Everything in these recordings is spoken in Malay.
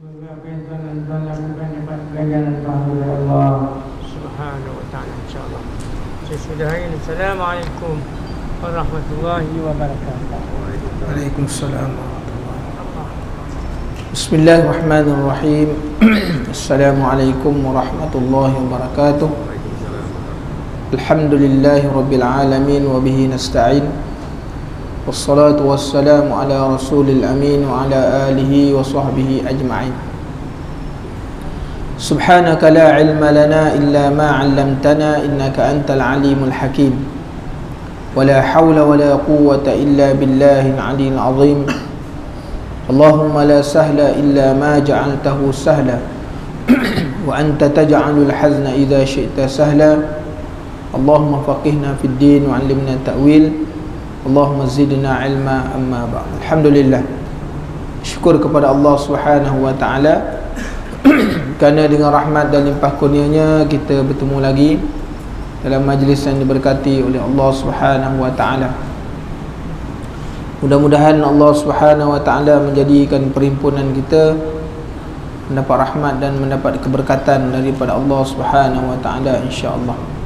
Allah Subhanahu wa ta'ala, insyaallah. Sesudahi ini, Assalamualaikum warahmatullahi wabarakatuh. Waalaikumsalam. Bismillahirrahmanirrahim. Assalamualaikum warahmatullahi wabarakatuh. Alhamdulillahi rabbil alamin wa bihi nasta'in. Wassalatu wassalamu ala rasulil amin wa ala alihi wa sahbihi ajma'in. Subhanaka la ilma lana illa ma 'allamtana innaka antal alimul hakim. Wala hawla wala quwwata illa billahil aliyyil azim. Allahumma la sahla illa ma ja'altahu sahla wa anta taj'alul hazna idza syi'ta sahla. Allahumma faqihna fid din wa 'allimna ta'wil. Allahumma zidna ilma amma ba'd. Alhamdulillah, syukur kepada Allah Subhanahu wa ta'ala kerana dengan rahmat dan limpah kurnianya kita bertemu lagi dalam majlis yang diberkati oleh Allah Subhanahu wa ta'ala. Mudah-mudahan Allah Subhanahu wa ta'ala menjadikan perhimpunan kita mendapat rahmat dan mendapat keberkatan daripada Allah Subhanahu wa ta'ala, insya-Allah.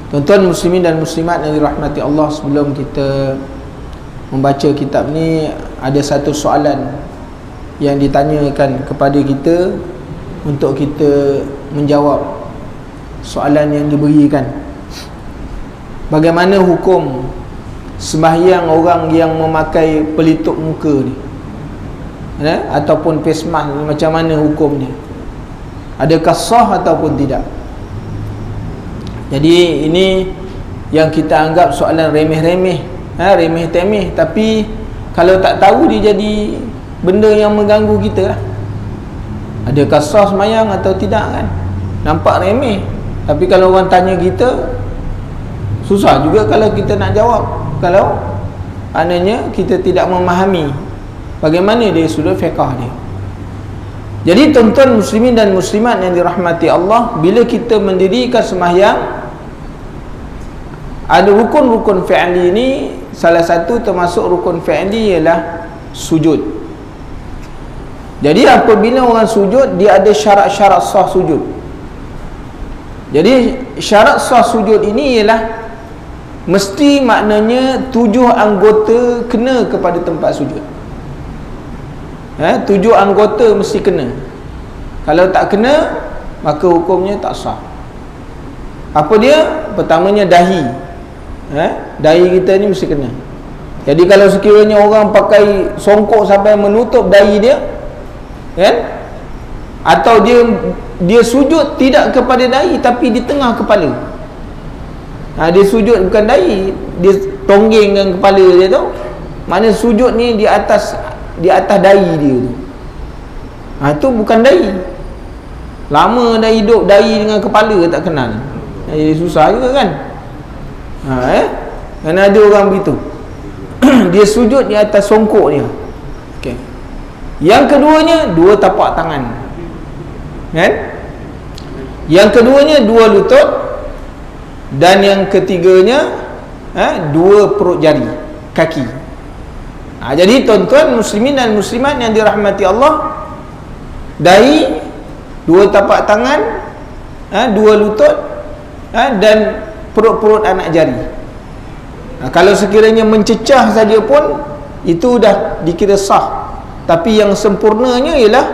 Tuan-tuan muslimin dan muslimat yang dirahmati Allah, sebelum kita membaca kitab ni, ada satu soalan yang ditanyakan kepada kita untuk kita menjawab soalan yang diberikan. Bagaimana hukum sembahyang orang yang memakai pelitup muka ni, ataupun face mask, macam mana hukumnya? Adakah sah ataupun tidak? Jadi ini yang kita anggap soalan remeh-remeh, remeh-temeh, tapi kalau tak tahu dia jadi benda yang mengganggu kita lah. Adakah sah sembahyang atau tidak kan? Nampak remeh, tapi kalau orang tanya kita, susah juga kalau kita nak jawab, kalau maknanya kita tidak memahami bagaimana dia sudut fiqh dia. Jadi tuan-tuan muslimin dan muslimat yang dirahmati Allah, bila kita mendirikan sembahyang, ada rukun-rukun fi'li ni. Salah satu termasuk rukun fi'li ialah sujud. Jadi apabila orang sujud, dia ada syarat-syarat sah sujud. Jadi syarat sah sujud ini ialah mesti maknanya 7 anggota kena kepada tempat sujud. 7 anggota mesti kena. Kalau tak kena, maka hukumnya tak sah. Apa dia? Pertamanya dahi. Dahi kita ni mesti kena. Jadi kalau sekiranya orang pakai songkok sampai menutup dahi dia, kan? Atau dia sujud tidak kepada dahi tapi di tengah kepala. Dia sujud bukan dahi, dia tonggengkan kepala dia tu. Mana sujud ni di atas dahi dia tu. Tu bukan dahi. Lama dah hidup dahi dengan kepala tak kenal. Jadi susah juga kan. Kerana ada orang begitu. Dia sujud di atas songkok dia. Okey. Yang keduanya 2 tapak tangan. Kan? Yang keduanya 2 lutut, dan yang ketiganya 2 perut jari kaki. Jadi tuan-tuan muslimin dan muslimat yang dirahmati Allah, dahi, 2 tapak tangan, 2 lutut, dan perut-perut anak jari. Kalau sekiranya mencecah saja pun itu dah dikira sah. Tapi yang sempurnanya ialah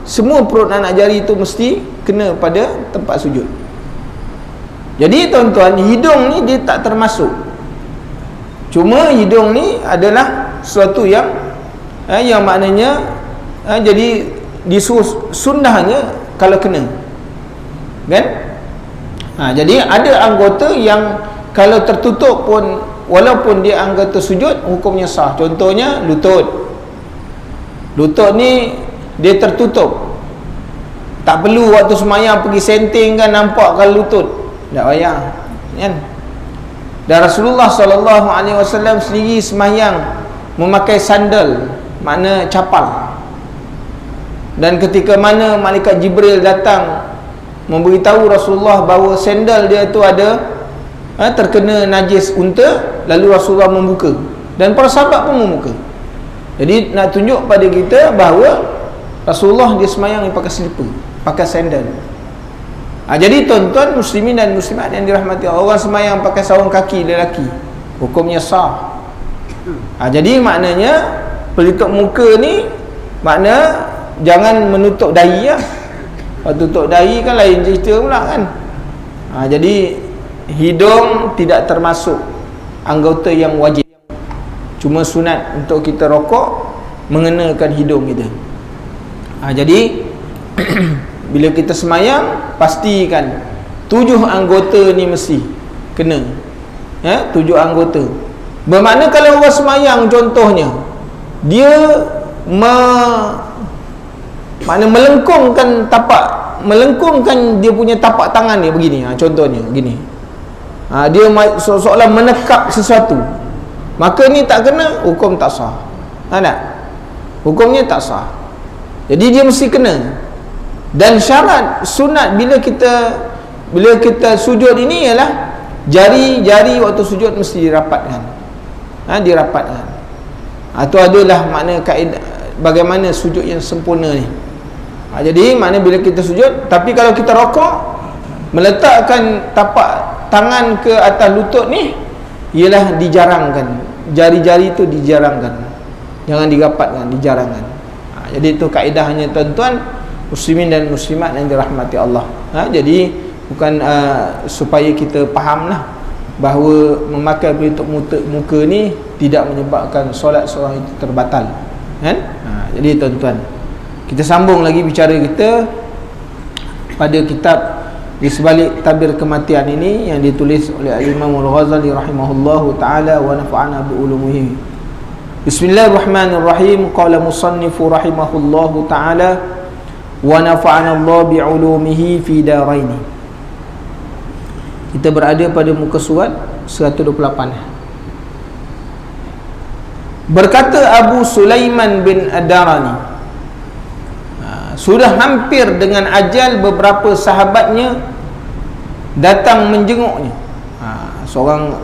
semua perut anak jari itu mesti kena pada tempat sujud. Jadi tuan-tuan, hidung ni dia tak termasuk. Cuma hidung ni adalah sesuatu yang maknanya jadi disuruh sunnahnya kalau kena, kan? Jadi ada anggota yang kalau tertutup pun, walaupun dia anggota sujud, hukumnya sah. Contohnya lutut. Lutut ni dia tertutup, tak perlu waktu semayang pergi senting kan nampakkan lutut, tak payah, kan? Dan Rasulullah SAW sendiri semayang memakai sandal, makna capal. Dan ketika mana malaikat Jibril datang memberitahu Rasulullah bahawa sandal dia tu ada terkena najis unta, lalu Rasulullah membuka dan para sahabat pun membuka. Jadi nak tunjuk pada kita bahawa Rasulullah dia semayang dia pakai slipper, pakai sandal. Jadi tuan-tuan muslimin dan muslimat yang dirahmati Allah, orang semayang pakai sarung kaki lelaki, hukumnya sah. Jadi maknanya pelitup muka ni makna jangan menutup dahi lah. Kalau tutup dahi kan lain cerita pula kan. Jadi hidung tidak termasuk anggota yang wajib. Cuma sunat untuk kita rokok mengenakan hidung kita. Jadi bila kita semayang, pastikan 7 anggota ni mesti kena. 7 anggota. Bermakna kalau orang semayang contohnya dia melengkungkan dia punya tapak tangan dia begini, contohnya gini. Dia seolah-olah menekap sesuatu, maka ni tak kena, hukum tak sah. Tak? Hukumnya tak sah. Jadi dia mesti kena. Dan syarat sunat bila kita sujud ini ialah jari-jari waktu sujud mesti dirapatkan. Dirapatkan. Itu adalah makna kaedah bagaimana sujud yang sempurna ni. Jadi makna bila kita sujud, tapi kalau kita rokok, meletakkan tapak tangan ke atas lutut ni ialah dijarangkan. Jari-jari itu dijarangkan, jangan dirapatkan, dijarangkan. Jadi itu kaedahnya tuan-tuan muslimin dan muslimat yang dirahmati Allah. Jadi bukan supaya kita fahamlah bahawa memakai pelitup muka ni tidak menyebabkan solat seorang itu terbatal, kan? Jadi tuan-tuan, kita sambung lagi bicara kita pada kitab Di Sebalik Tabir Kematian ini yang ditulis oleh Imam Al-Ghazali rahimahullahu ta'ala wa nafa'ana bi'ulumihi. Bismillahirrahmanirrahim. Qala musannifu rahimahullahu ta'ala wa nafa'ana Allah bi'ulumihi fi daraini. Kita berada pada muka surat 128. Berkata Abu Sulaiman bin Ad-Darani, sudah hampir dengan ajal beberapa sahabatnya datang menjenguknya. Seorang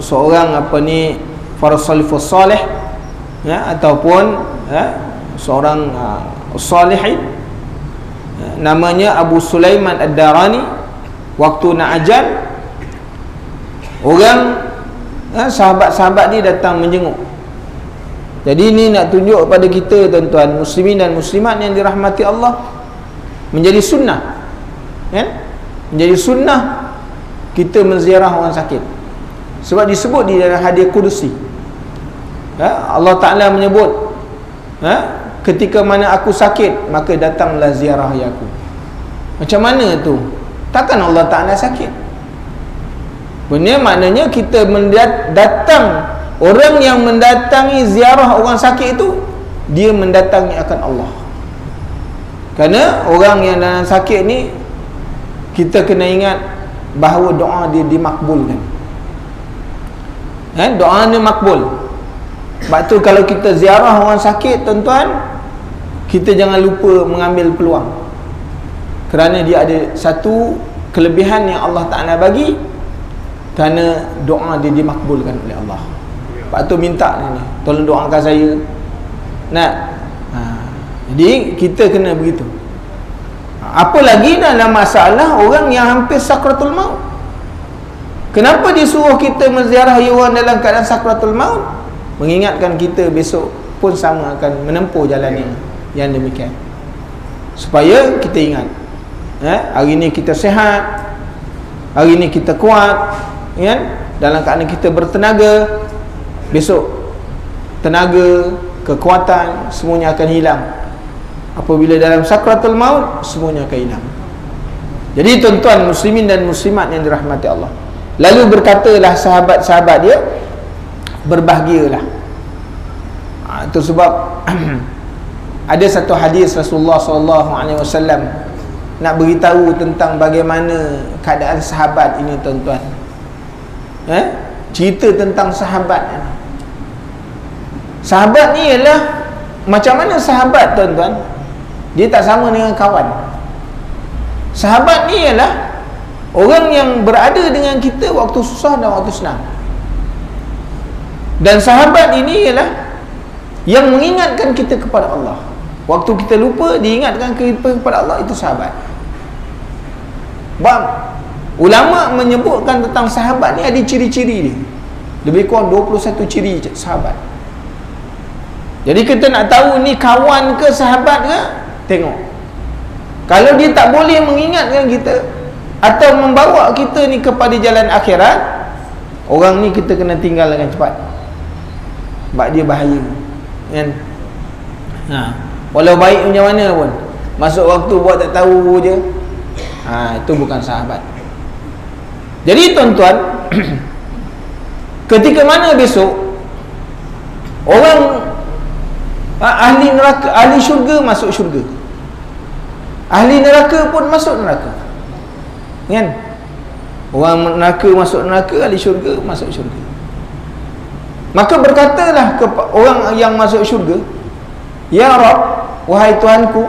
salafus salih, ataupun seorang salihin, namanya Abu Sulaiman Ad-Darani. Waktu nak ajal, orang sahabat-sahabat dia datang menjenguk. Jadi ini nak tunjuk kepada kita tuan-tuan muslimin dan muslimat yang dirahmati Allah, menjadi sunnah, menjadi sunnah kita menziarah orang sakit. Sebab disebut di dalam hadis Qudusi, Allah Ta'ala menyebut, ketika mana aku sakit maka datanglah ziarah aku. Macam mana tu? Takkan Allah Ta'ala sakit? Benar, maknanya kita datang, orang yang mendatangi ziarah orang sakit itu, dia mendatangi akan Allah. Kerana orang yang dalam sakit ni, kita kena ingat bahawa doa dia dimakbulkan. Doa ni makbul. Sebab tu kalau kita ziarah orang sakit tuan-tuan, kita jangan lupa mengambil peluang. Kerana dia ada satu kelebihan yang Allah Ta'ala bagi, kerana doa dia dimakbulkan oleh Allah. Sebab tu minta ni, tolong doakan saya. Jadi kita kena begitu. Apalagi dalam masalah orang yang hampir sakratul maut. Kenapa disuruh kita menziarahi orang dalam keadaan sakratul maut? Mengingatkan kita besok pun sama akan menempuh jalan yang demikian. Supaya kita ingat, hari ni kita sihat, hari ni kita kuat, dalam keadaan kita bertenaga, besok tenaga, kekuatan semuanya akan hilang. Apabila dalam sakratul maut, semuanya akan hilang. Jadi tuan-tuan muslimin dan muslimat yang dirahmati Allah, lalu berkatalah sahabat-sahabat dia, berbahagialah. Itu sebab ada satu hadis Rasulullah SAW nak beritahu tentang bagaimana keadaan sahabat ini tuan-tuan. Cerita tentang sahabat ini. Sahabat ni ialah macam mana sahabat tuan-tuan? Dia tak sama dengan kawan. Sahabat ni ialah orang yang berada dengan kita waktu susah dan waktu senang. Dan sahabat ini ialah yang mengingatkan kita kepada Allah. Waktu kita lupa, diingatkan kita kepada Allah, itu sahabat. Ulama menyebutkan tentang sahabat ni ada ciri-ciri dia. Lebih kurang 21 ciri sahabat. Jadi kita nak tahu ni kawan ke sahabat ke, tengok. Kalau dia tak boleh mengingatkan kita atau membawa kita ni kepada jalan akhirat, orang ni kita kena tinggal dengan cepat. Sebab dia bahaya, kan? Walau baik macam mana pun, masuk waktu buat tak tahu je, itu bukan sahabat. Jadi tuan-tuan, ketika mana besok orang ahli neraka, ahli syurga masuk syurga, ahli neraka pun masuk neraka, kan? Orang neraka masuk neraka, ahli syurga masuk syurga. Maka berkatalah orang yang masuk syurga, ya Rabb, wahai Tuhanku,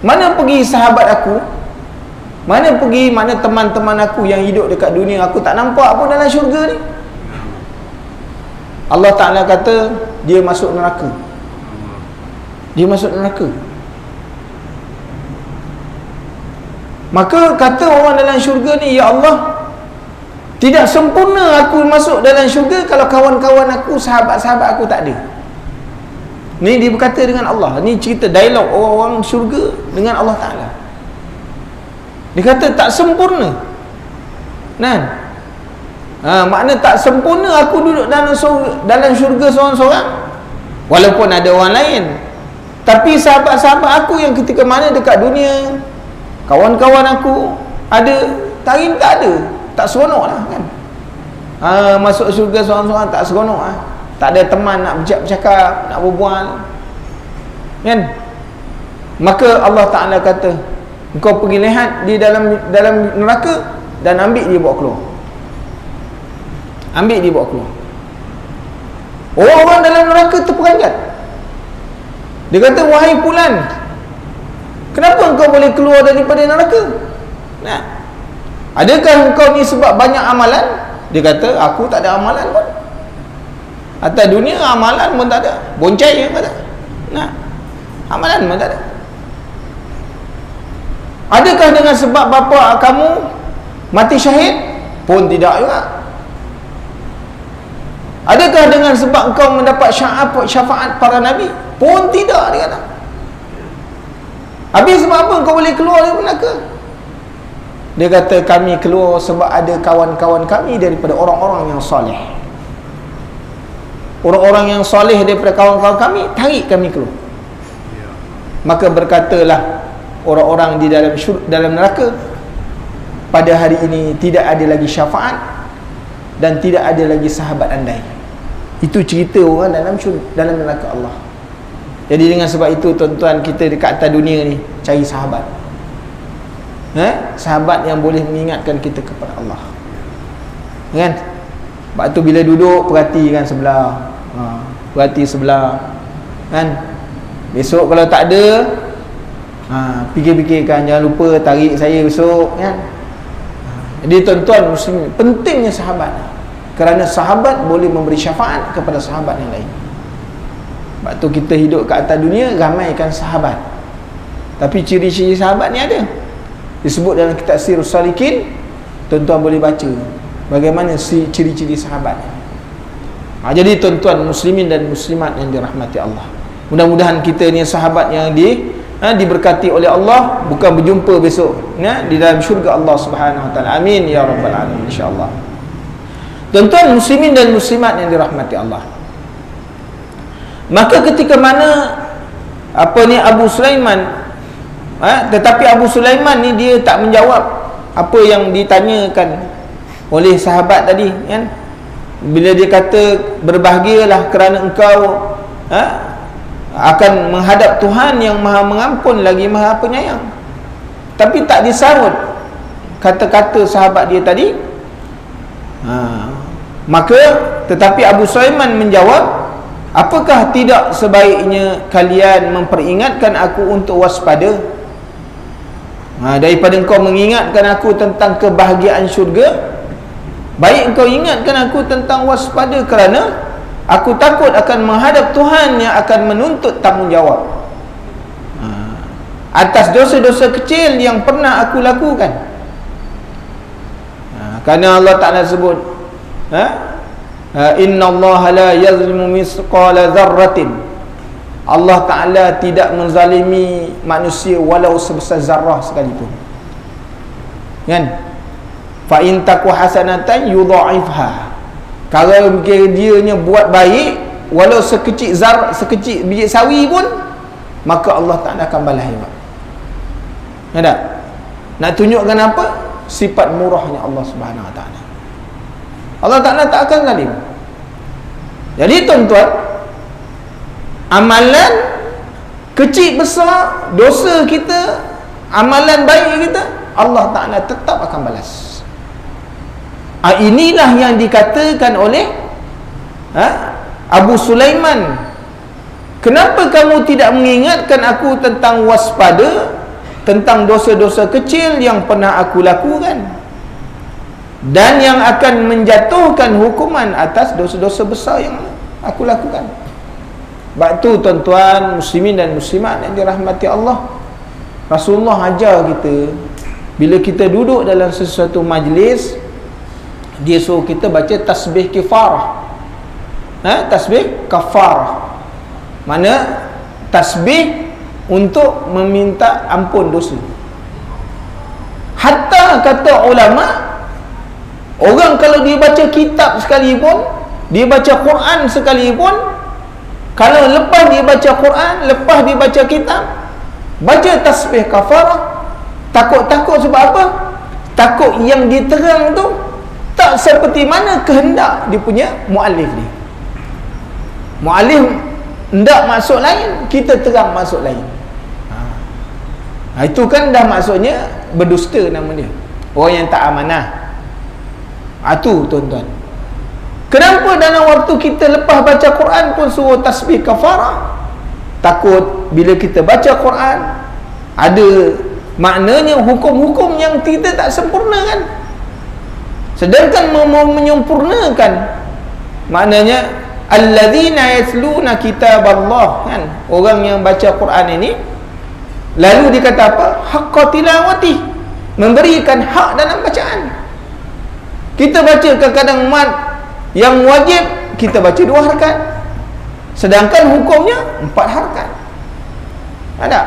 mana pergi sahabat aku, mana teman-teman aku yang hidup dekat dunia, aku tak nampak pun dalam syurga ni. Allah Ta'ala kata dia masuk neraka. Dia masuk neraka. Maka kata orang dalam syurga ni, ya Allah, tidak sempurna aku masuk dalam syurga kalau kawan-kawan aku, sahabat-sahabat aku tak ada. Ni dia berkata dengan Allah. Ni cerita dialog orang-orang syurga dengan Allah Ta'ala. Dia kata tak sempurna. Makna tak sempurna aku duduk dalam syurga seorang-seorang, walaupun ada orang lain. Tapi sahabat-sahabat aku yang ketika mana dekat dunia, kawan-kawan aku ada, tarim tak ada, tak seronok lah, kan? Masuk syurga seorang-seorang tak seronok lah. Tak ada teman nak bercakap, nak berbual, kan? Maka Allah Ta'ala kata, engkau pergi lihat di dalam neraka dan ambil dia bawa keluar. Ambil dia bawa keluar. Orang-orang dalam neraka terperanjat. Dia kata, wahai Fulan, kenapa engkau boleh keluar daripada neraka? Adakah engkau ni sebab banyak amalan? Dia kata, aku tak ada amalan pun. Atas dunia amalan pun tak ada. Boncai pun tak ada. Amalan pun tak ada. Adakah dengan sebab bapa kamu mati syahid? Pun tidak juga. Adakah dengan sebab engkau mendapat syafaat para nabi? Pun tidak, dia kata. Habis sebab apa engkau boleh keluar dari neraka? Dia kata, kami keluar sebab ada kawan-kawan kami daripada orang-orang yang soleh. Orang-orang yang soleh daripada kawan-kawan kami tarik kami keluar. Maka berkatalah orang-orang di dalam neraka, pada hari ini tidak ada lagi syafaat dan tidak ada lagi sahabat andai. Itu cerita orang dalam neraka Allah. Jadi dengan sebab itu tuan-tuan, kita dekat atas dunia ni cari sahabat, sahabat yang boleh mengingatkan kita kepada Allah, kan? Sebab tu bila duduk, perhatikan sebelah, perhati sebelah, kan? Besok kalau tak ada, fikir-fikirkan, jangan lupa tarik saya besok, kan? Jadi tuan-tuan muslim, pentingnya sahabat, kerana sahabat boleh memberi syafaat kepada sahabat yang lain. Sebab tu kita hidup kat atas dunia, ramaikan sahabat. Tapi ciri-ciri sahabat ni ada, disebut dalam kitab Sirus Salikin. Tuan-tuan boleh baca bagaimana ciri-ciri sahabat. Jadi tuan-tuan muslimin dan muslimat yang dirahmati Allah, mudah-mudahan kita ni sahabat yang diberkati oleh Allah, bukan berjumpa besok di dalam syurga Allah Subhanahu Wa Taala. Amin ya rabbal alamin, insyaallah. Tuan-tuan muslimin dan muslimat yang dirahmati Allah, maka ketika mana Abu Sulaiman, tetapi Abu Sulaiman ni dia tak menjawab apa yang ditanyakan oleh sahabat tadi, kan? Bila dia kata, berbahagialah kerana engkau akan menghadap Tuhan yang maha mengampun lagi maha penyayang. Tapi tak disahut kata-kata sahabat dia tadi. Maka tetapi Abu Sulaiman menjawab, apakah tidak sebaiknya kalian memperingatkan aku untuk waspada, daripada engkau mengingatkan aku tentang kebahagiaan syurga, baik engkau ingatkan aku tentang waspada, kerana Aku takut akan menghadap Tuhan yang akan menuntut tanggungjawab atas dosa-dosa kecil yang pernah aku lakukan. Kerana Allah Ta'ala sebut, Inna Allah la yazlimu misqala dzarratin. Allah Ta'ala tidak menzalimi manusia walau sebesar zarah sekalipun. Kan? Fa in taku hasanatan yudha'ifha. Kalau dia buat baik walau sekecil biji sawi pun, maka Allah Ta'ala akan balas hebat. Ada? Nak tunjukkan apa? Sifat murahnya Allah Subhanahu Wa Ta'ala. Allah Ta'ala tak akan zalim. Jadi tuan-tuan, amalan kecil besar, dosa kita, amalan baik kita, Allah Ta'ala tetap akan balas. Inilah yang dikatakan oleh Abu Sulaiman, kenapa kamu tidak mengingatkan aku tentang waspada, tentang dosa-dosa kecil yang pernah aku lakukan dan yang akan menjatuhkan hukuman atas dosa-dosa besar yang aku lakukan. Sebab tu tuan-tuan muslimin dan muslimat yang dirahmati Allah, Rasulullah ajar kita, bila kita duduk dalam sesuatu majlis, dia suruh kita baca tasbih kifarah. Tasbih kafarah, mana tasbih untuk meminta ampun dosa. Hatta kata ulama, orang kalau dia baca kitab sekalipun, dia baca Quran sekalipun, kalau lepas dia baca Quran, lepas dia baca kitab, baca tasbih kafarah, takut-takut sebab apa? Takut yang diterang tu tak seperti mana kehendak dia punya muallif ni. Muallif hendak maksud lain, kita terang maksud lain. Itu kan dah maksudnya berdusta nama dia, orang yang tak amanah. Itu tuan-tuan, kenapa dalam waktu kita lepas baca Quran pun suruh tasbih kafarah? Takut bila kita baca Quran ada maknanya hukum-hukum yang kita tak sempurna kan. Sedangkan menyempurnakan, maknanya alladzina yatluna kitaballah, kan, orang yang baca Quran ini, lalu dikata apa? Haqqa tilawati, memberikan hak dalam bacaan. Kita baca kadang-kadang mat yang wajib kita baca 2 harakat, sedangkan hukumnya 4 harakat. Ada?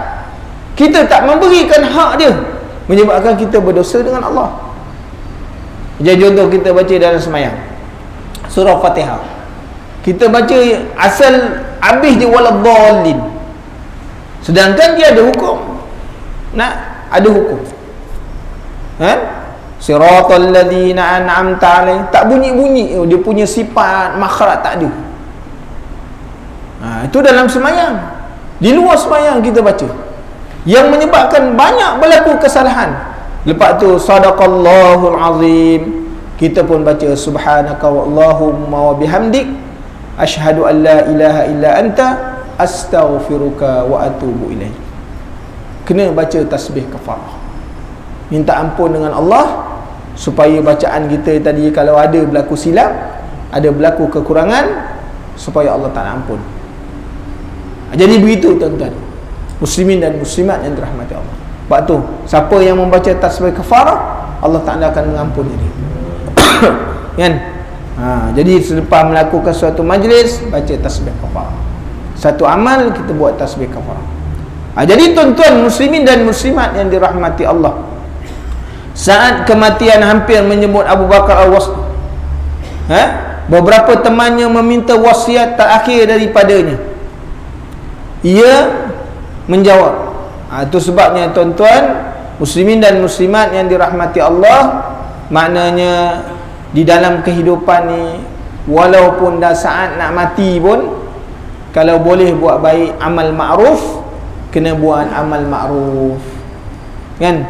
Kita tak memberikan hak dia, menyebabkan kita berdosa dengan Allah. Jadi contoh kita baca dalam semayang surah Fatihah, kita baca asal habis dia waladdallin, sedangkan dia ada hukum, ada hukum, siratal ladzina an'amta alaihim, tak bunyi-bunyi, dia punya sifat makhraj tak ada. Itu dalam semayang. Di luar semayang kita baca, yang menyebabkan banyak berlaku kesalahan. Lepas tu sadaqallahul azim, kita pun baca subhanaka wallahumma wa bihamdik asyhadu an la ilaha illa anta astaghfiruka wa atubu ilaik. Kena baca tasbih kafarah, minta ampun dengan Allah, supaya bacaan kita tadi kalau ada berlaku silap, ada berlaku kekurangan, supaya Allah Ta'ala ampun. Jadi begitu tuan-tuan muslimin dan muslimat yang dirahmati Allah. Sebab tu siapa yang membaca tasbih kafarah, Allah Ta'ala akan mengampuni dia. Kan? Jadi selepas melakukan suatu majlis, baca tasbih kafarah. Satu amal kita buat tasbih kafarah. Jadi tuan-tuan muslimin dan muslimat yang dirahmati Allah, saat kematian hampir menyebut Abu Bakar al-Wasd, beberapa temannya meminta wasiat terakhir daripadanya. Ia menjawab. Itu sebabnya tuan-tuan muslimin dan muslimat yang dirahmati Allah, maknanya di dalam kehidupan ni, walaupun dah saat nak mati pun, kalau boleh buat baik amal ma'ruf, kena buat amal ma'ruf, kan?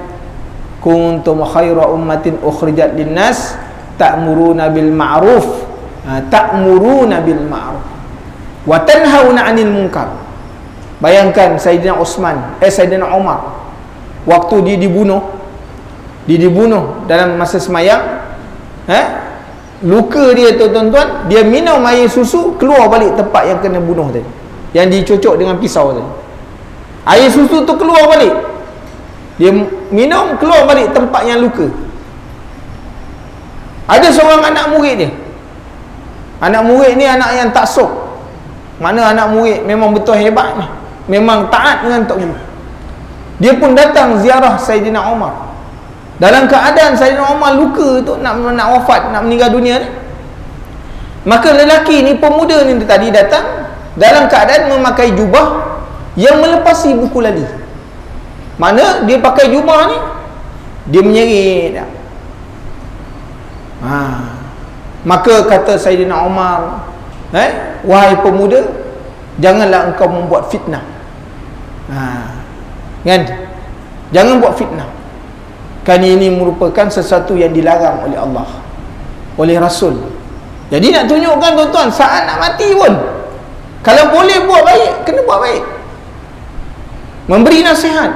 Kuntum khaira ummatin ukhrijat linnas ta'muruna bil ma'ruf, ta'muruna bil ma'ruf wa tanhauna 'anil munkar. Bayangkan Sayyidina Sayyidina Umar, waktu dia dibunuh dalam masa semayang, luka dia tuan-tuan, dia minum air susu, keluar balik tempat yang kena bunuh tadi, yang dicocok dengan pisau tadi. Air susu tu keluar balik, dia minum, keluar balik tempat yang luka. Ada seorang anak murid dia, anak murid ni anak yang taksub. Mana anak murid memang betul hebat ni, memang taat dengan tok guru. Dia pun datang ziarah Saidina Umar dalam keadaan Saidina Umar luka tu, nak wafat, nak meninggal dunia ni. Maka lelaki ni, pemuda ni tadi datang dalam keadaan memakai jubah yang melepasi buku lali. Mana dia pakai jubah ni, dia menyerit. Maka kata Saidina Umar, wahai pemuda, janganlah engkau membuat fitnah. Kan? Jangan buat fitnah. Kan ini merupakan sesuatu yang dilarang oleh Allah, oleh Rasul. Jadi nak tunjukkan tuan-tuan, saat nak mati pun, kalau boleh buat baik, kena buat baik. Memberi nasihat.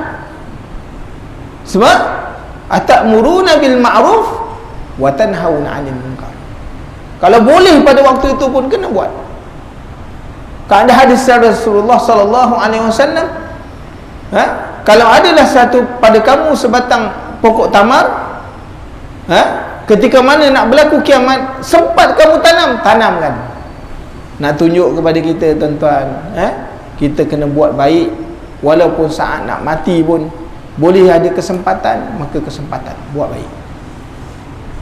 Sebab atamuruna bil ma'ruf wa tanhauna 'anil munkar. Kalau boleh pada waktu itu pun kena buat. Kalau ada hadis Rasulullah sallallahu alaihi wasallam, kalau adalah satu pada kamu sebatang pokok tamar, ketika mana nak berlaku kiamat, sempat kamu tanamkan. Nak tunjuk kepada kita tuan-tuan, kita kena buat baik walaupun saat nak mati pun boleh ada kesempatan, maka kesempatan buat baik.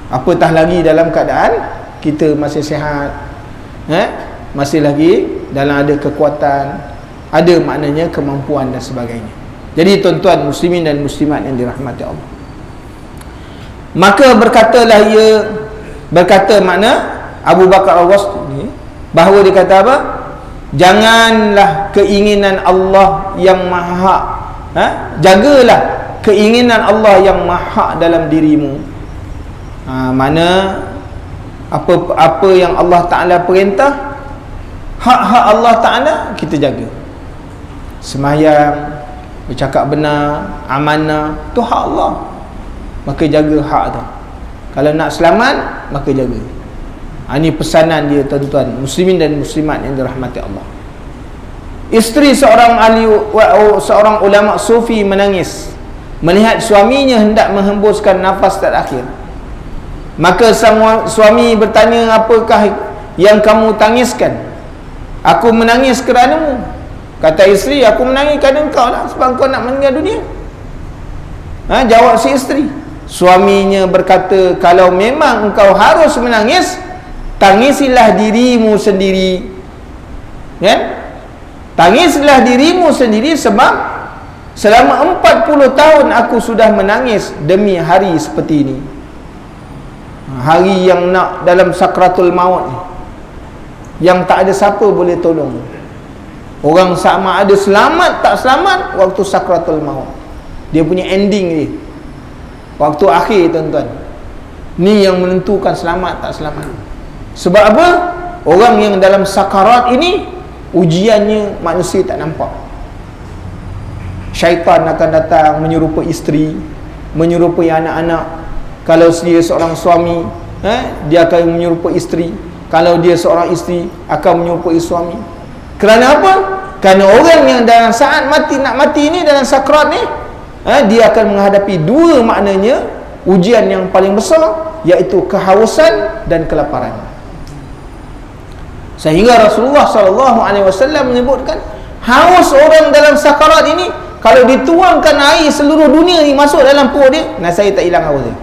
Apatah lagi dalam keadaan kita masih sihat, masih lagi dalam ada kekuatan, ada maknanya kemampuan dan sebagainya. Jadi tuan-tuan muslimin dan muslimat yang dirahmati Allah, maka berkatalah ia, berkata makna Abu Bakar Al-Wasti ni, bahawa dia kata apa? Janganlah keinginan Allah yang maha, jagalah keinginan Allah yang maha dalam dirimu. Mana apa yang Allah Ta'ala perintah, hak-hak Allah Ta'ala kita jaga. Sembahyang, bercakap benar, amanah, tu hak Allah, maka jaga hak tu. Kalau nak selamat, maka jaga. Ini pesanan dia tuan-tuan muslimin dan muslimat yang dirahmati Allah. Isteri seorang ulama sufi menangis melihat suaminya hendak menghembuskan nafas terakhir. Maka sang suami bertanya, apakah yang kamu tangiskan? Aku menangis kerana-mu. Kata isteri, aku menangis kerana engkau lah, sebab engkau nak meninggal dunia. Jawab si isteri. Suaminya berkata, kalau memang engkau harus menangis, tangisilah dirimu sendiri. Tangislah dirimu sendiri, sebab selama 40 tahun aku sudah menangis demi hari seperti ini. Hari yang nak dalam sakratul maut ni, yang tak ada siapa boleh tolong. Orang sama ada selamat tak selamat waktu sakratul maut. Dia punya ending dia, waktu akhir tuan-tuan. Ni yang menentukan selamat tak selamat. Sebab apa? Orang yang dalam sakarat ini, ujiannya manusia tak nampak. Syaitan akan datang menyerupai isteri, menyerupai anak-anak. Kalau dia seorang suami, dia akan menyerupai isteri. Kalau dia seorang isteri, akan menyerupai suami. Kerana apa? Kerana orang yang dalam saat nak mati ni, dalam sakrat ni, dia akan menghadapi dua maknanya ujian yang paling besar, iaitu kehausan dan kelaparan. Sehingga Rasulullah SAW menyebutkan, haus orang dalam sakarat ini, kalau dituangkan air seluruh dunia ni masuk dalam perut dia, saya tak hilang haus dia.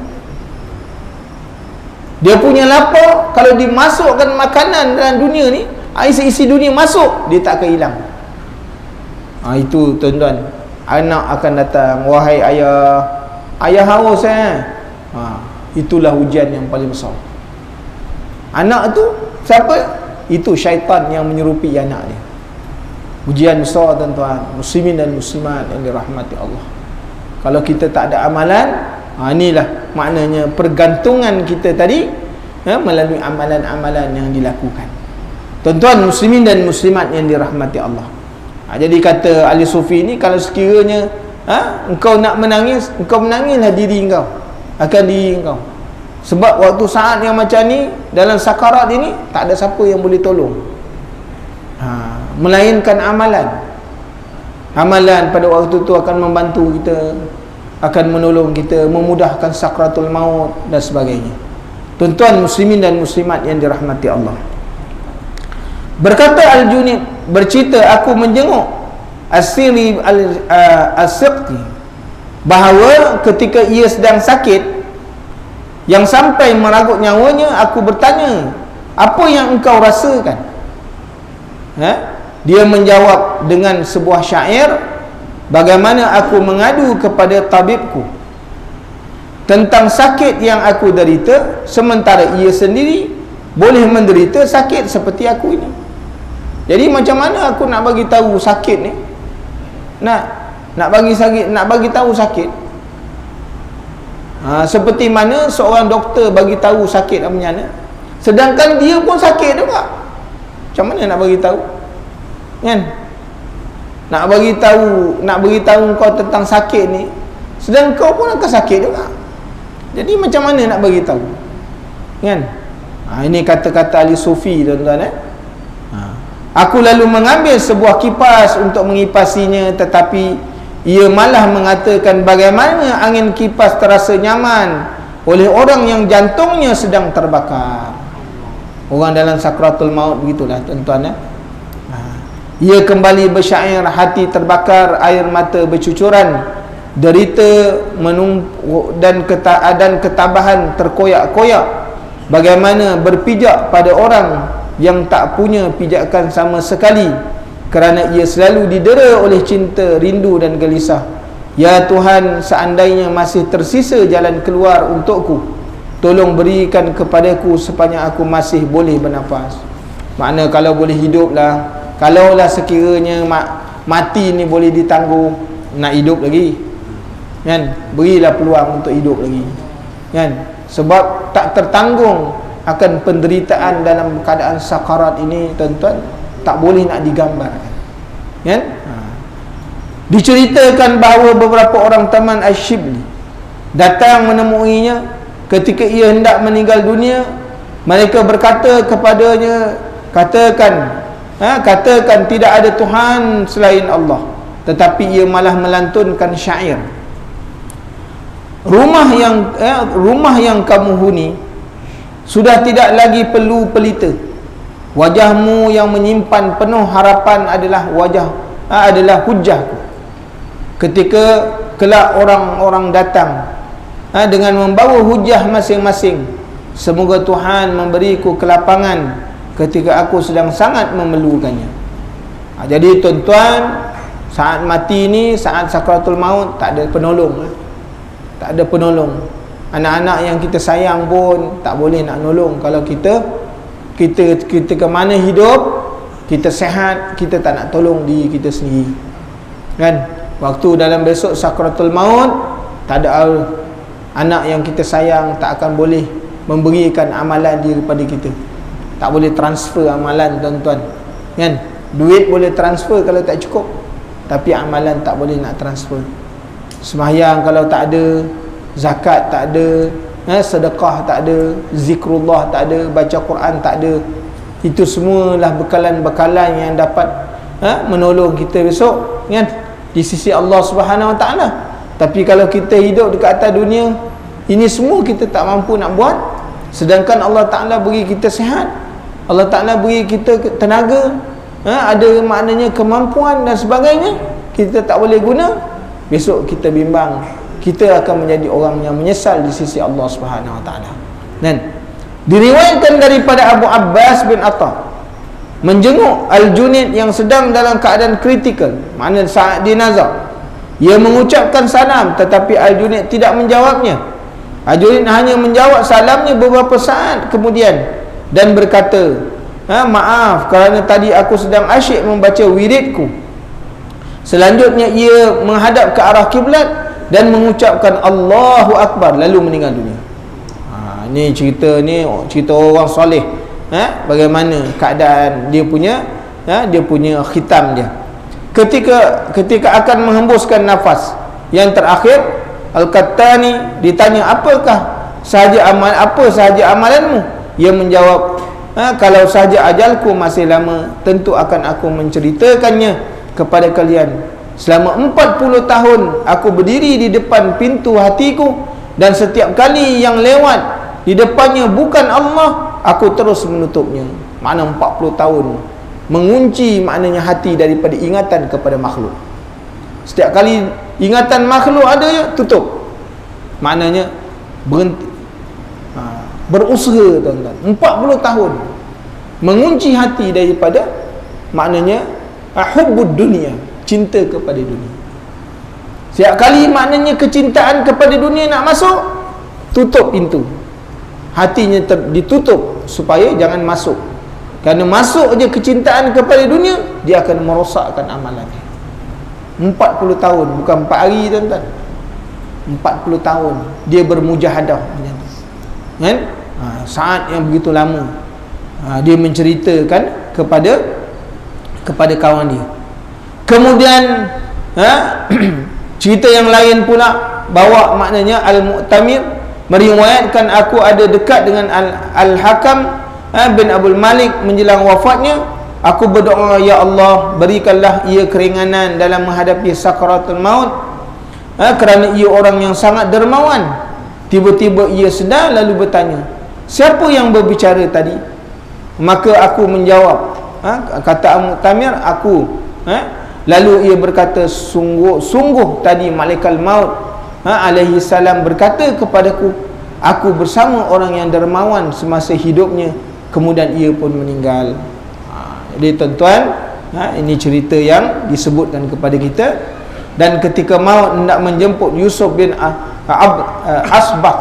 Dia punya lapar, kalau dimasukkan makanan dalam dunia ni, air seisi dunia masuk, dia tak akan hilang. Itu tuan-tuan, anak akan datang, wahai ayah, ayah haus itulah ujian yang paling besar. Anak tu siapa? Itu syaitan yang menyerupi anak dia. Ujian besar tuan-tuan muslimin dan muslimat yang dirahmati Allah. Kalau kita tak ada amalan, inilah maknanya pergantungan kita tadi, melalui amalan-amalan yang dilakukan. Tuan-tuan muslimin dan muslimat yang dirahmati Allah. Jadi kata ahli sufi ni, kalau sekiranya engkau nak menangis, engkau menangislah diri engkau, akan diri engkau. Sebab waktu saat yang macam ni, dalam sakarat ini, tak ada siapa yang boleh tolong, melainkan amalan. Amalan pada waktu tu akan membantu kita, akan menolong kita, memudahkan sakratul maut dan sebagainya. Tuan-tuan muslimin dan muslimat yang dirahmati Allah, berkata Al-Junaid, bercerita, aku menjenguk As-Siri As-Siqti, bahawa ketika ia sedang sakit yang sampai meragut nyawanya, aku bertanya, apa yang engkau rasakan? Dia menjawab dengan sebuah syair, bagaimana aku mengadu kepada tabibku tentang sakit yang aku derita, sementara ia sendiri boleh menderita sakit seperti aku ini. Jadi macam mana aku nak bagi tahu sakit ni, nak bagi tahu sakit, seperti mana seorang doktor bagi tahu sakit apa macam mana, sedangkan dia pun sakit juga. Macam mana nak bagi tahu, kan? Nak bagi tahu kau tentang sakit ni, sedangkan kau pun akan sakit juga. Jadi macam mana nak bagi tahu, kan? Ini kata-kata ahli sufi, tuan-tuan. Aku lalu mengambil sebuah kipas untuk mengipasinya, tetapi ia malah mengatakan bagaimana angin kipas terasa nyaman oleh orang yang jantungnya sedang terbakar. Orang dalam sakratul maut begitulah, tuan-tuan. Ia kembali bersyair, hati terbakar, air mata bercucuran, derita menumpuk dan ketabahan terkoyak-koyak. Bagaimana berpijak pada orang yang tak punya pijakan sama sekali, kerana ia selalu didera oleh cinta, rindu dan gelisah. Ya Tuhan, seandainya masih tersisa jalan keluar untukku, tolong berikan kepadaku sepanjang aku masih boleh bernafas. Makna kalau boleh hidup lah, kalaulah sekiranya mati ni boleh ditanggung, nak hidup lagi, kan? Berilah peluang untuk hidup lagi, kan? Sebab tak tertanggung akan penderitaan dalam keadaan sakarat ini, tuan-tuan, tak boleh nak digambarkan, kan? Diceritakan bahawa beberapa orang Taman Ash-Shibli datang menemuinya ketika ia hendak meninggal dunia. Mereka berkata kepadanya, katakan tidak ada Tuhan selain Allah. Tetapi ia malah melantunkan syair, rumah yang kamu huni sudah tidak lagi perlu pelita. Wajahmu yang menyimpan penuh harapan adalah hujahku. Ketika kelak orang-orang datang dengan membawa hujah masing-masing, semoga Tuhan memberiku kelapangan ketika aku sedang sangat memerlukannya. Jadi tuan-tuan, saat mati ni, saat sakratul maut, tak ada penolong. Tak ada penolong. Anak-anak yang kita sayang pun tak boleh nak nolong. Kalau kita ke mana hidup, kita sehat, kita tak nak tolong diri kita sendiri, kan? Waktu dalam besok sakratul maut, tak ada anak yang kita sayang tak akan boleh memberikan amalan dia kepada kita. Tak boleh transfer amalan, tuan-tuan, kan? Duit boleh transfer kalau tak cukup, tapi amalan tak boleh nak transfer. Sembahyang kalau tak ada, zakat tak ada, sedekah tak ada, zikrullah tak ada, baca Quran tak ada. Itu semualah bekalan-bekalan yang dapat menolong kita besok, kan, di sisi Allah Subhanahu Wa Taala. Tapi kalau kita hidup dekat atas dunia, ini semua kita tak mampu nak buat, sedangkan Allah Taala beri kita sihat, Allah Taala beri kita tenaga, ada maknanya kemampuan dan sebagainya, kita tak boleh guna. Besok kita bimbang, kita akan menjadi orang yang menyesal di sisi Allah Subhanahu Wa Taala. Dan diriwayatkan daripada Abu Abbas bin Atta menjenguk Al-Junaid yang sedang dalam keadaan kritikal, maknanya saat dinazar. Ia mengucapkan salam, tetapi Al-Junaid tidak menjawabnya. Al-Junaid hanya menjawab salamnya beberapa saat kemudian dan berkata, maaf kerana tadi aku sedang asyik membaca wiridku. Selanjutnya ia menghadap ke arah kiblat dan mengucapkan Allahu Akbar, lalu meninggal dunia. Ni cerita orang soleh, bagaimana keadaan dia punya khitam dia. Ketika akan menghembuskan nafas yang terakhir, Al-Qattani ditanya, apakah sahaja apa sahaja amalanmu? Ia menjawab, kalau sahaja ajalku masih lama, tentu akan aku menceritakannya kepada kalian. Selama 40 tahun aku berdiri di depan pintu hatiku, dan setiap kali yang lewat di depannya bukan Allah, aku terus menutupnya. Makna 40 tahun mengunci maknanya hati daripada ingatan kepada makhluk. Setiap kali ingatan makhluk ada, ya tutup. Maknanya berhenti, berusaha tuan-tuan 40 tahun mengunci hati daripada maknanya hubbud dunia, cinta kepada dunia. Setiap kali maknanya kecintaan kepada dunia nak masuk, tutup pintu, hatinya ditutup supaya jangan masuk. Kerana masuk je kecintaan kepada dunia, dia akan merosakkan amalannya. 40 tahun, bukan 4 hari tuan-tuan, 40 tahun dia bermujahadah, kan? Saat yang begitu lama, dia menceritakan kepada kawan dia. Kemudian cerita yang lain pula bawa maknanya Al-Mu'tamir meriwayatkan, aku ada dekat dengan Al-Hakam bin Abdul Malik menjelang wafatnya. Aku berdoa, ya Allah, berikanlah ia keringanan dalam menghadapi sakaratul maut, kerana ia orang yang sangat dermawan. Tiba-tiba ia sedar lalu bertanya, siapa yang berbicara tadi? Maka aku menjawab, kata Al-Mu'tamir, aku. Lalu ia berkata, sungguh tadi malaikat maut alaihi salam berkata kepadaku, aku bersama orang yang dermawan semasa hidupnya, kemudian ia pun meninggal. Jadi tuan-tuan, ini cerita yang disebutkan kepada kita. Dan ketika maut hendak menjemput Yusuf bin Asbaq,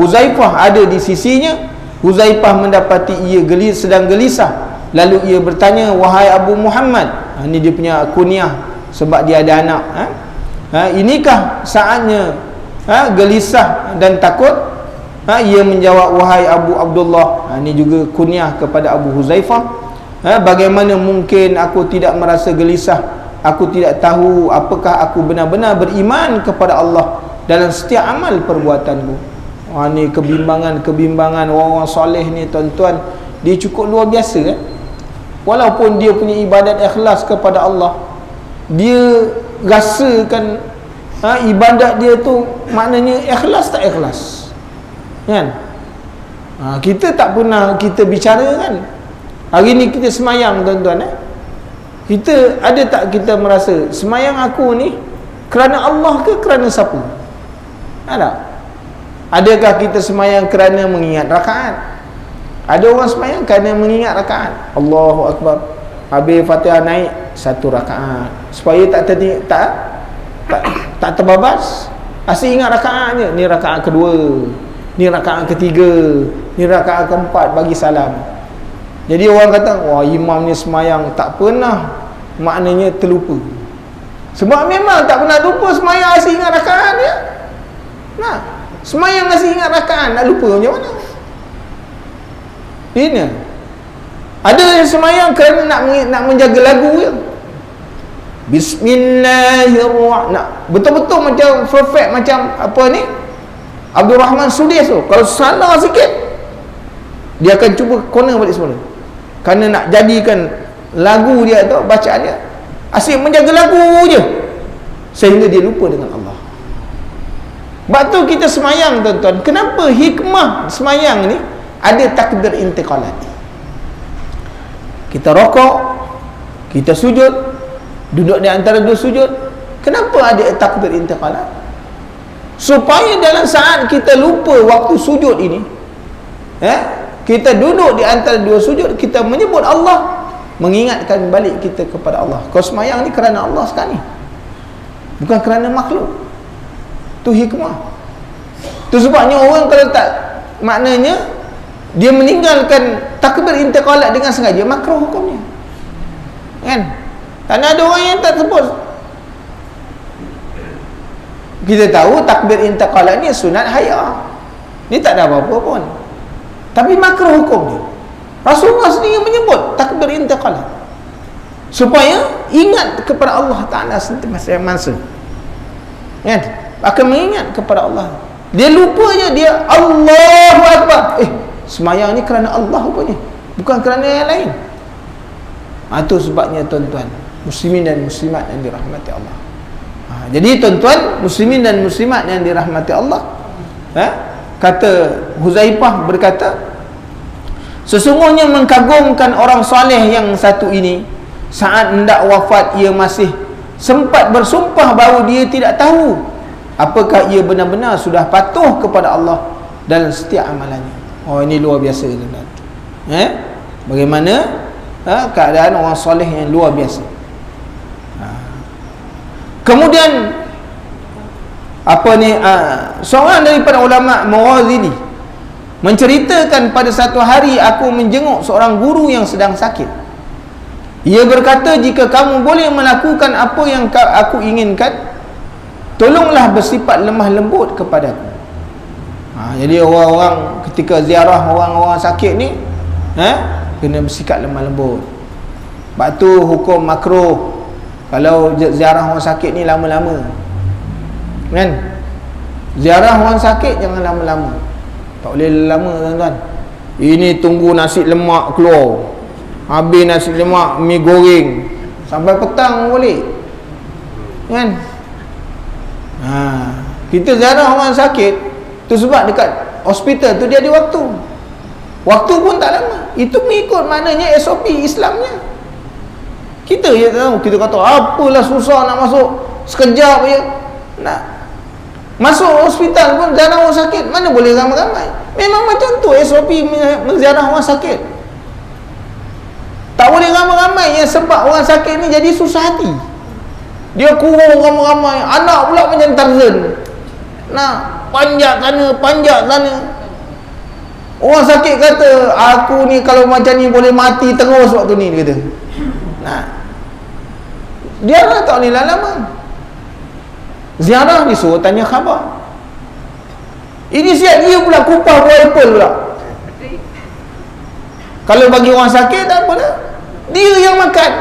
Huzaifah ada di sisinya. Huzaifah mendapati ia sedang gelisah. Lalu ia bertanya, wahai Abu Muhammad, ini dia punya kunyah sebab dia ada anak, inikah saatnya gelisah dan takut? Ia menjawab, wahai Abu Abdullah, ini juga kunyah kepada Abu Huzaifah, bagaimana mungkin aku tidak merasa gelisah? Aku tidak tahu apakah aku benar-benar beriman kepada Allah dalam setiap amal perbuatanku. Ini kebimbangan orang soleh ni tuan-tuan, dia cukup luar biasa, kan? Walaupun dia punya ibadat ikhlas kepada Allah, dia rasakan ibadat dia tu maknanya ikhlas tak ikhlas, kan? Kita tak pernah kita bicara, kan? Hari ni kita semayang tuan-tuan, kita ada tak kita merasa semayang aku ni kerana Allah ke kerana siapa? Ada? Adakah kita semayang kerana mengingat rakaat? Ada orang semayang kerana mengingat rakaat. Allahu Akbar, habis Fatihah naik 1 rakaat supaya tak terbabas, asyik ingat rakaatnya. Ni rakaat kedua, ni rakaat ketiga, ni rakaat keempat, bagi salam. Jadi orang kata, wah, imam ni semayang tak pernah maknanya terlupa. Sebab memang tak pernah lupa semayang, asyik ingat rakaat dia. Nah, semayang asyik ingat rakaat, nak lupa macam mana? Ini ada yang semayang kerana nak menjaga lagu je. Bismillahirrahmanirrahim, betul-betul macam perfect, macam apa ni, Abdul Rahman Sudais tu. Kalau salah sikit, dia akan cuba corner balik semula, kerana nak jadikan lagu dia tu, bacaan dia asyik menjaga lagu je, sehingga dia lupa dengan Allah. Sebab tu kita semayang tuan-tuan, kenapa hikmah semayang ni ada takbir intiqalat. Kita rokok, kita sujud, duduk di antara dua sujud. Kenapa ada takbir intiqalat? Supaya dalam saat kita lupa waktu sujud ini, kita duduk di antara dua sujud, kita menyebut Allah, mengingatkan balik kita kepada Allah. Kau semayang ni kerana Allah sekali, bukan kerana makhluk. Tu hikmah. Tu sebabnya orang kalau tak, maknanya dia meninggalkan takbir intiqalat dengan sengaja, makruh hukumnya, kan? Tak ada orang yang tak sebut. Kita tahu takbir intiqalat ni sunat haya, ni tak ada apa-apa pun, tapi makruh hukumnya. Rasulullah sendiri menyebut takbir intiqalat supaya ingat kepada Allah Ta'ala sentiasa, kan? Akan mengingat kepada Allah. Dia lupanya dia Allahu Akbar. Semayang ni kerana Allah rupanya, bukan kerana yang lain. Itu sebabnya tuan-tuan muslimin dan muslimat yang dirahmati Allah. Jadi tuan-tuan muslimin dan muslimat yang dirahmati Allah, kata Huzaifah berkata, sesungguhnya mengagumkan orang soleh yang satu ini, saat hendak wafat ia masih sempat bersumpah bahawa dia tidak tahu apakah ia benar-benar sudah patuh kepada Allah dalam setiap amalannya. Ini luar biasa tuan-tuan. Bagaimana keadaan orang soleh yang luar biasa. Kemudian seorang daripada ulama Maghazili menceritakan, pada satu hari aku menjenguk seorang guru yang sedang sakit. Ia berkata, jika kamu boleh melakukan apa yang aku inginkan, tolonglah bersifat lemah lembut kepadaku. Jadi orang-orang ketika ziarah orang-orang sakit ni, kena bersikap lemah lembut. Sebab tu hukum makruh kalau ziarah orang sakit ni lama-lama, kan? Ziarah orang sakit jangan lama-lama. Tak boleh lama tuan-tuan. Ini tunggu nasi lemak keluar, habis nasi lemak mi goreng sampai petang boleh, kan? Kita ziarah orang sakit tu sebab dekat hospital tu dia ada waktu pun tak lama. Itu mengikut maknanya SOP Islamnya. Kita je tahu, kita kata apalah susah nak masuk sekejap je. Nak masuk hospital pun ziarah orang sakit, mana boleh ramai-ramai. Memang macam tu SOP menziarah orang sakit. Tak boleh ramai-ramai, yang sebab orang sakit ni jadi susah hati. Dia kurung ramai-ramai, anak pula macam Tarzan, nak panjat sana. Orang sakit kata, aku ni kalau macam ni boleh mati terus waktu ni, dia kata. Ziarah tak boleh lama. Ziarah disuruh tanya khabar. Ini siap dia pula kupah buah apple pula. Kalau bagi orang sakit tak apa dah, dia yang makan.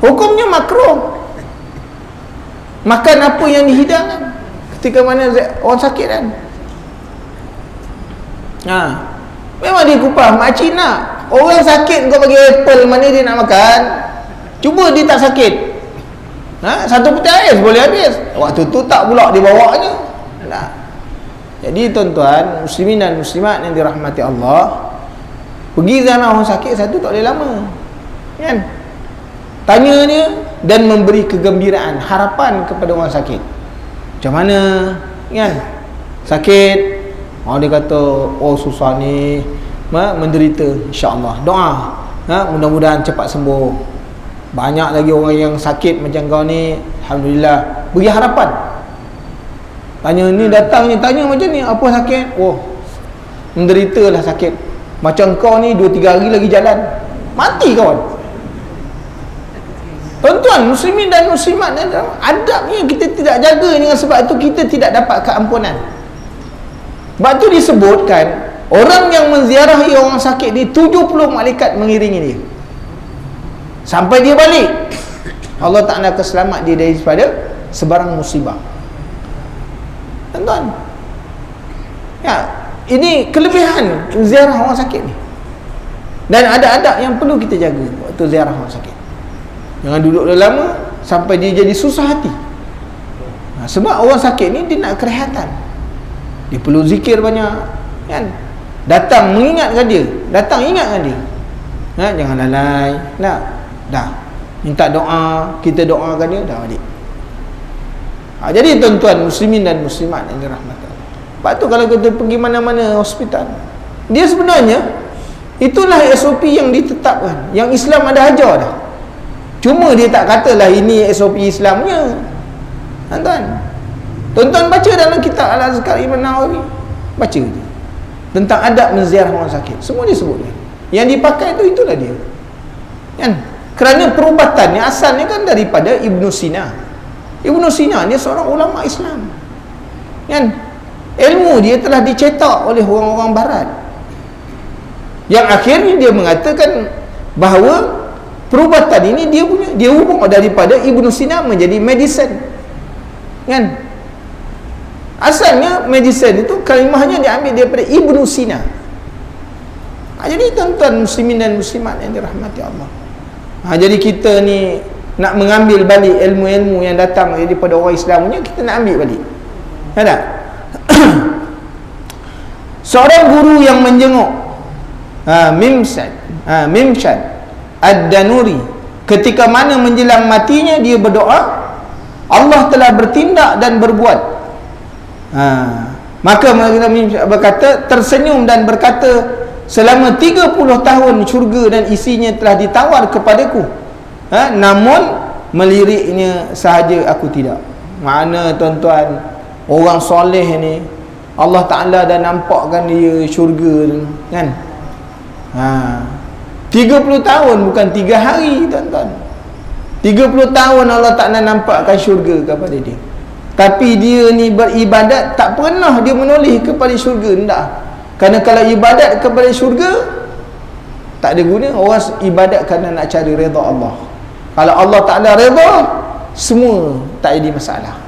Hukumnya makruh. Makan apa yang dihidangkan ketika mana orang sakit kan. Memang dia kupah. Makcik nak orang sakit kau bagi apple, mana dia nak makan? Cuba dia tak sakit, satu peti ais boleh habis. Waktu tu tak pula dia bawanya. Jadi tuan-tuan muslimin dan muslimat yang dirahmati Allah, pergi ziarah orang sakit satu tak boleh lama, kan? Tanya dia dan memberi kegembiraan, harapan kepada orang sakit. Macam mana, kan? Sakit, dia kata, susah ni, menderita, insya-Allah doa, mudah-mudahan cepat sembuh. Banyak lagi orang yang sakit macam kau ni, alhamdulillah, beri harapan. Tanya ni, datang ni tanya macam ni, apa sakit? Menderita lah sakit. Macam kau ni 2-3 hari lagi jalan, mati kawan. Tuan-tuan muslimin dan muslimat, adabnya kita tidak jaga, dengan sebab itu kita tidak dapat keampunan. Sebab tu disebutkan, orang yang menziarahi orang sakit ni 70 malaikat mengiringi dia sampai dia balik. Allah Ta'ala keselamat dia daripada sebarang musibah. Tuan-tuan, ini kelebihan ziarah orang sakit ni. Dan ada adab yang perlu kita jaga waktu ziarah orang sakit. Jangan duduk lama sampai dia jadi susah hati. Sebab orang sakit ni dia nak kerehatan, dia perlu zikir banyak, kan? Datang mengingatkan dia, datang ingatkan dia, jangan lalai. Dah minta doa, kita doakan dia, dah balik. Jadi tuan-tuan muslimin dan muslimat yang dirahmati Allah, sebab tu kalau kita pergi mana-mana hospital, dia sebenarnya itulah SOP yang ditetapkan, yang Islam ada ajar dah. Cuma dia tak katalah ini SOP Islamnya. Tuan-tuan baca dalam kitab Al-Azkar Imam Nawawi, baca je tentang adab menziarah orang sakit, semua dia sebut. Yang dipakai tu itulah dia, kan? Kerana perubatannya asalnya kan daripada Ibn Sina. Ibn Sina dia seorang ulama Islam, kan? Ilmu dia telah dicetak oleh orang-orang barat, yang akhirnya dia mengatakan bahawa perubatan ini dia hubung daripada Ibn Sina menjadi medicine, kan? Asalnya medicine itu kalimahnya diambil daripada Ibnu Sina. Jadi tuan-tuan muslimin dan muslimat yang dirahmati Allah, jadi kita ni nak mengambil balik ilmu-ilmu yang datang daripada orang Islam punya, kita nak ambil balik. Ada seorang guru yang menjenguk Mimshad Ad-Danuri, ketika mana menjelang matinya dia berdoa, Allah telah bertindak dan berbuat. Maka Mimshad berkata, tersenyum dan berkata, selama 30 tahun syurga dan isinya telah ditawar kepadaku, namun meliriknya sahaja aku tidak. Mana tuan-tuan, orang soleh ni Allah Ta'ala dah nampakkan dia syurga kan. 30 tahun bukan 3 hari tuan-tuan. 30 tahun Allah Ta'ala nampakkan syurga kepada dia. Tapi dia ni beribadat, tak pernah dia menoleh kepada syurga, tak. Kerana kalau ibadat kepada syurga tak ada guna. Orang ibadat kerana nak cari redha Allah. Kalau Allah Ta'ala redha, semua tak jadi masalah.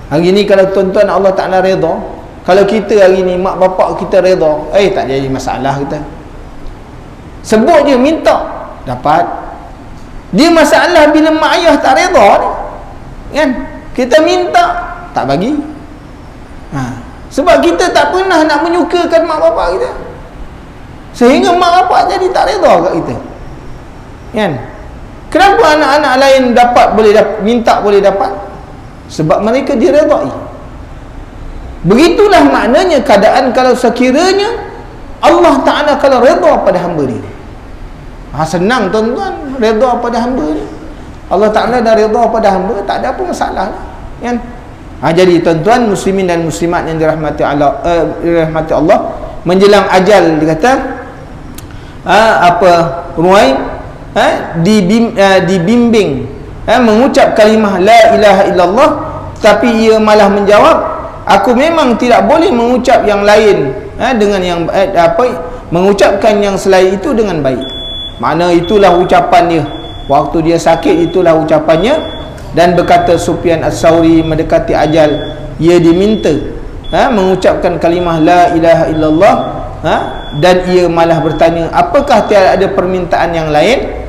Hari ni kalau tuan-tuan Allah Ta'ala redha, kalau kita hari ni mak bapak kita redha, tak jadi masalah kita. Sebut je minta, dapat. Dia masalah bila mak ayah tak redha ni, kan? Kita minta, tak bagi. Sebab kita tak pernah nak menyukakan mak bapak kita, sehingga mak bapak jadi tak redha kat kita, kan? Kenapa anak-anak lain dapat boleh minta boleh dapat? Sebab mereka diredai. Begitulah maknanya keadaan kalau sekiranya Allah Ta'ala kalau redha pada hamba dia. Senang tuan-tuan, redha pada hamba dia. Allah Ta'ala dah redha pada hamba, tak ada apa masalah, kan? Jadi tuan-tuan muslimin dan muslimat yang dirahmati Allah, menjelang ajal dia kata Ruhaim dibimbing mengucap kalimah la ilaha illallah, tapi ia malah menjawab, aku memang tidak boleh mengucap yang lain dengan yang mengucapkan yang selain itu dengan baik. Makna itulah ucapan dia waktu dia sakit, itulah ucapannya. Dan berkata Sufyan As-Sauri mendekati ajal, ia diminta mengucapkan kalimah la ilaha illallah, dan ia malah bertanya, apakah tiada ada permintaan yang lain?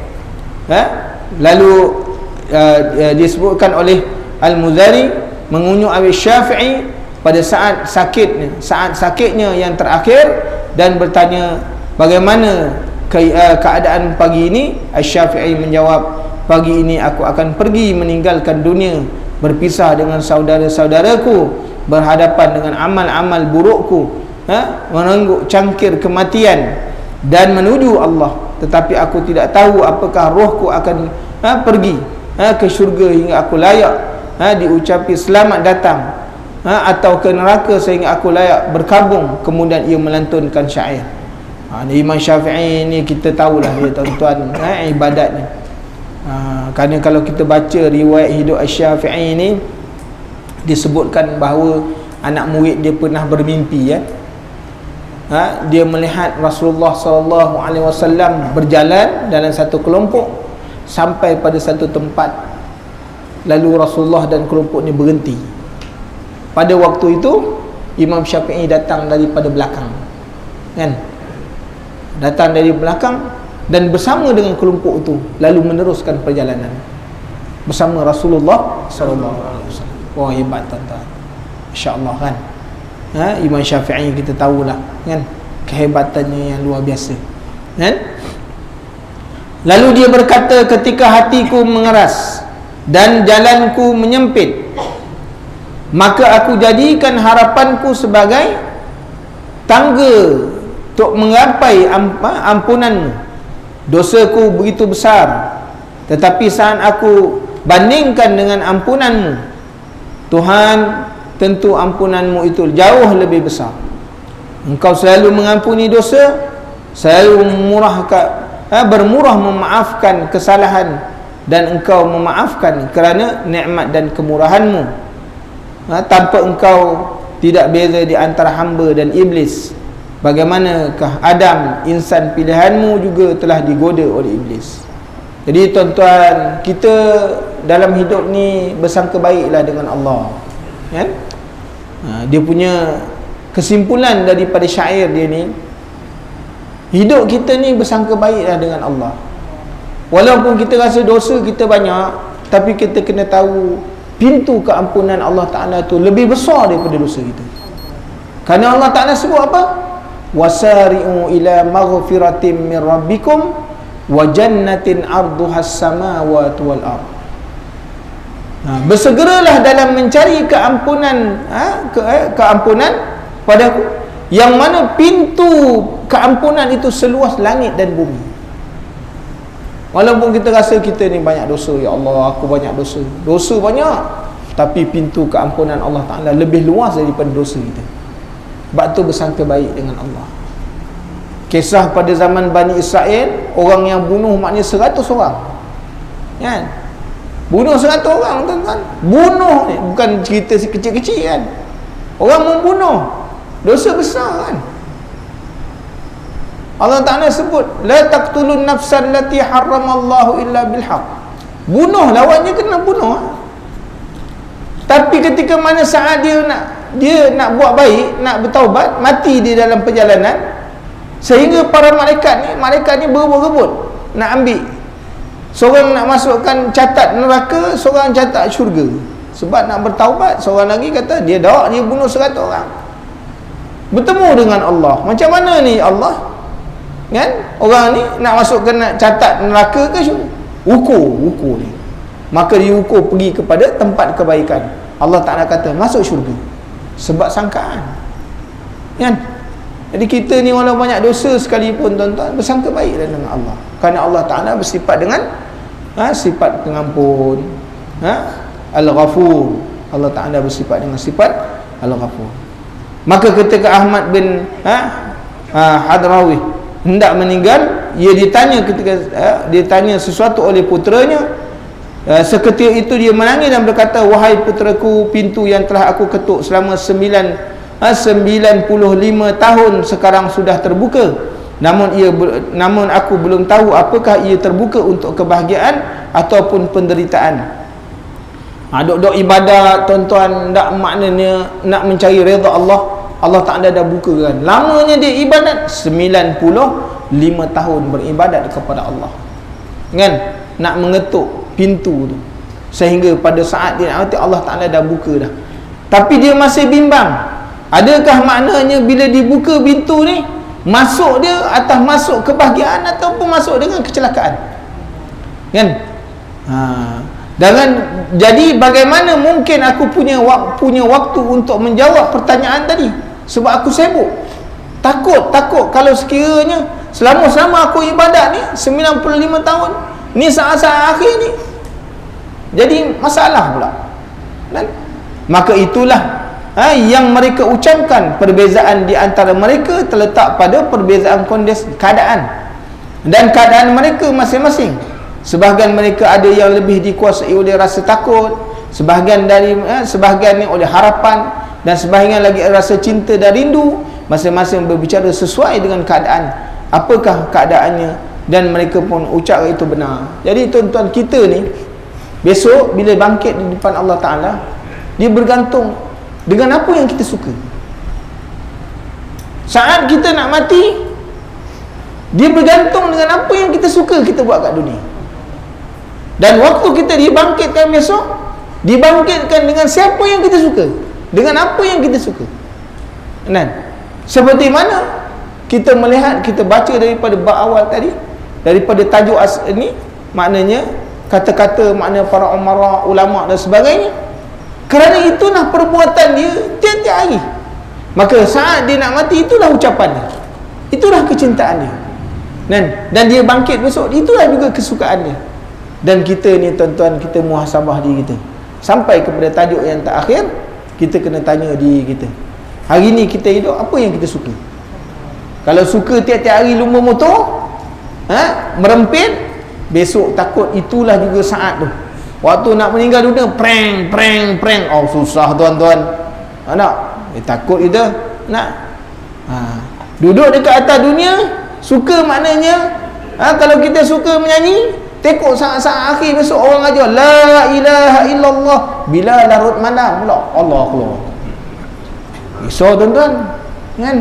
Lalu disebutkan oleh Al-Muzari mengunjuk Syafi'i pada saat sakitnya yang terakhir, dan bertanya bagaimana keadaan pagi ini. Asy-Syafi'i menjawab, pagi ini aku akan pergi meninggalkan dunia, berpisah dengan saudara-saudaraku, berhadapan dengan amal-amal burukku, menengguk cangkir kematian dan menuju Allah. Tetapi aku tidak tahu apakah rohku akan pergi ke syurga hingga aku layak diucapi selamat datang, atau ke neraka sehingga aku layak berkabung. Kemudian ia melantunkan syair. Imam Syafi'i ni kita tahulah dia tuan-tuan, ibadatnya. Kerana kalau kita baca riwayat hidup Asy-Syafi'i ni, disebutkan bahawa anak murid dia pernah bermimpi, dia melihat Rasulullah SAW berjalan dalam satu kelompok sampai pada satu tempat, lalu Rasulullah dan kelompok ni berhenti. Pada waktu itu Imam Syafi'i datang daripada belakang, kan? Datang dari belakang dan bersama dengan kelompok itu lalu meneruskan perjalanan bersama Rasulullah SAW. Wah, hebat tuan-tuan, insya-Allah, kan? Imam Syafi'i kita tahulah, kan, kehebatannya yang luar biasa, kan? Lalu dia berkata, ketika hatiku mengeras dan jalanku menyempit, maka aku jadikan harapanku sebagai tangga untuk menggapai ampunanmu. Dosaku begitu besar, tetapi saat aku bandingkan dengan ampunanmu, Tuhan, tentu ampunanmu itu jauh lebih besar. Engkau selalu mengampuni dosa, selalu bermurah memaafkan kesalahan, dan engkau memaafkan kerana nikmat dan kemurahanmu. Tanpa engkau tidak beza di antara hamba dan iblis. Bagaimanakah Adam, insan pilihanmu, juga telah digoda oleh iblis. Jadi tuan-tuan, kita dalam hidup ni bersangka baiklah dengan Allah, kan? Dia punya kesimpulan daripada syair dia ni, hidup kita ni bersangka baiklah dengan Allah. Walaupun kita rasa dosa kita banyak, tapi kita kena tahu pintu keampunan Allah Ta'ala tu lebih besar daripada dosa kita. Kerana Allah Ta'ala sebut apa? Wasari'u ila maghfiratin min rabbikum wa jannatin arduhas samawati wal ardh. Bersegeralah dalam mencari keampunan, keampunan padaku, yang mana pintu keampunan itu seluas langit dan bumi. Walaupun kita rasa kita ni banyak dosa, ya Allah aku banyak dosa, dosa banyak, tapi pintu keampunan Allah Ta'ala lebih luas daripada dosa kita. Sebab tu bersangka baik dengan Allah. Kisah pada zaman Bani Israel, orang yang bunuh maknanya 100 orang, kan? Bunuh 100 orang, tuan-tuan. Bunuh ni bukan cerita kecil-kecil, kan? Orang membunuh, dosa besar, kan? Allah Ta'ala sebut la taqtulun nafsan lati haramallahu illa bilhaq. Bunuh, lawannya kena bunuh. Tapi ketika mana saat dia nak buat baik, nak bertaubat, mati di dalam perjalanan, sehingga para malaikat ni berebut-rebut nak ambil. Seorang nak masukkan catat neraka, seorang catat syurga. Sebab nak bertaubat, seorang lagi kata dia bunuh 100 orang. Bertemu dengan Allah. Macam mana ni Allah? Kan? Orang ni nak masukkan, nak catat neraka ke syurga? Ukur ni. Maka dia ukur pergi kepada tempat kebaikan. Allah Ta'ala kata masuk syurga. Sebab sangkaan. Kan? Jadi kita ni walau banyak dosa sekalipun, tuan-tuan, bersangka baiklah dengan Allah. Kerana Allah Ta'ala bersifat dengan sifat pengampun, Al-Ghafur. Allah Ta'ala bersifat dengan sifat Al-Ghafur. Maka ketika Ahmad bin Hadrawi hendak meninggal, dia ditanya sesuatu oleh puteranya. Seketika itu dia menangis dan berkata, wahai puteraku, pintu yang telah aku ketuk selama 95 tahun sekarang sudah terbuka. Namun aku belum tahu apakah ia terbuka untuk kebahagiaan ataupun penderitaan. Dok ibadat, tuan-tuan, tak maknanya nak mencari redha Allah. Allah Ta'ala dah buka, kan? Lamanya dia ibadat 95 tahun beribadat kepada Allah, kan? Nak mengetuk pintu tu, sehingga pada saat dia nanti Allah Ta'ala dah buka dah. Tapi dia masih bimbang, adakah maknanya bila dibuka pintu ni, masuk dia atas masuk kebahagiaan ataupun masuk dengan kecelakaan, kan? Jadi bagaimana mungkin aku punya waktu untuk menjawab pertanyaan tadi? Sebab aku sibuk. Takut kalau sekiranya selama aku ibadat ni 95 tahun ni, saat-saat akhir ni jadi masalah pula, kan? Maka itulah yang mereka ucapkan, perbezaan di antara mereka terletak pada perbezaan kondisi keadaan dan keadaan mereka masing-masing. Sebahagian mereka ada yang lebih dikuasai oleh rasa takut, sebahagian ni oleh harapan, dan sebahagian lagi rasa cinta dan rindu. Masing-masing berbicara sesuai dengan keadaan, apakah keadaannya, dan mereka pun ucap itu benar. Jadi tuan-tuan, kita ni besok bila bangkit di depan Allah Ta'ala, dia bergantung dengan apa yang kita suka. Saat kita nak mati, dia bergantung dengan apa yang kita suka kita buat kat dunia. Dan waktu kita dibangkitkan besok, dibangkitkan dengan siapa yang kita suka, dengan apa yang kita suka. Dan seperti mana kita melihat, kita baca daripada bab awal tadi, daripada tajuk ini, maknanya kata-kata makna para umara, ulama dan sebagainya. Kerana itulah perbuatan dia tiap-tiap hari. Maka saat dia nak mati, itulah ucapan dia, itulah kecintaan dia, dan dia bangkit besok, itulah juga kesukaan dia. Dan kita ni tuan-tuan, kita muhasabah diri kita sampai kepada tajuk yang terakhir. Kita kena tanya diri kita, hari ni kita hidup apa yang kita suka? Kalau suka tiap-tiap hari lumba motor, merempit, besok takut itulah juga saat tu, waktu nak meninggal dunia, prank. Oh susah tuan-tuan, takut kita nak duduk dekat atas dunia. Suka maknanya, kalau kita suka menyanyi, tengok saat-saat akhir besok orang ajar la ilaha illallah bila larut malam pula, Allah keluar. Risau tuan-tuan, kan?